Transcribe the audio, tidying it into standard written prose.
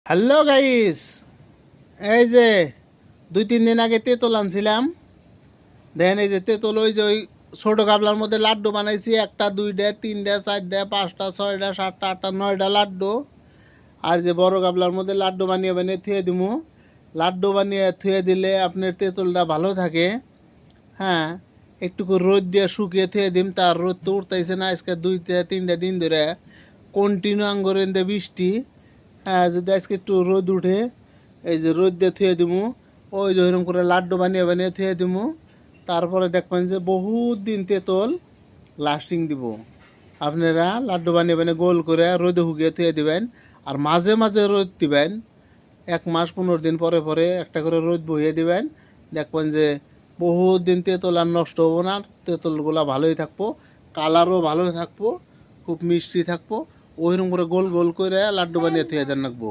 Hello guys, এই যে 2-3 দিন আগে তেঁতুল আনছিলাম। দেখেন এই যে তেঁতুল, ওই যে ওই ছোট গাবলার মধ্যে লাড্ডু বানাইছি। 1টা 2টা 3টা 4টা 5টা 6টা 7টা 8টা 9টা লাড্ডু। আর যে বড় গাবলার মধ্যে লাড্ডু বানিয়ে বানিয়ে থুয়ে দিমু। লাড্ডু বানিয়ে থুয়ে দিলে আপনার তেঁতুলটা ভালো থাকে। হ্যাঁ, একটু রোদ দিয়ে শুকিয়ে থুয়ে দিম। তার রোদ তো উঠতেছে না, আজকে 2-3টা দিন ধরে কন্টিনিউ আঙ্গুরেন দিয়ে বৃষ্টি। হ্যাঁ, যদি আজকে একটু রোদ উঠে, এই যে রোদ দিয়ে থুয়ে দিমু, ওই যে ওইরকম করে লাড্ডু বানিয়ে বানিয়ে থুয়ে দিমু। তারপরে দেখবেন যে বহুত দিন তেঁতুল লাস্টিং দিব। আপনারা লাড্ডু বানিয়ে বানিয়ে গোল করে রোদে শুকিয়ে থুয়ে দিবেন। আর মাঝে মাঝে রোদ দিবেন। 1 মাস 15 দিন পরে পরে একটা করে রোদ বইয়ে দিবেন। দেখবেন যে বহুত দিন তেঁতুল আর নষ্ট হবো না, তেঁতুলগুলা ভালোই থাকবো, কালারও ভালোই থাকবো, খুব মিষ্টি থাকবো। ওইরকম করে গোল গোল করে লাড্ডু বানিয়ে থুয়ে দেন রাখবো।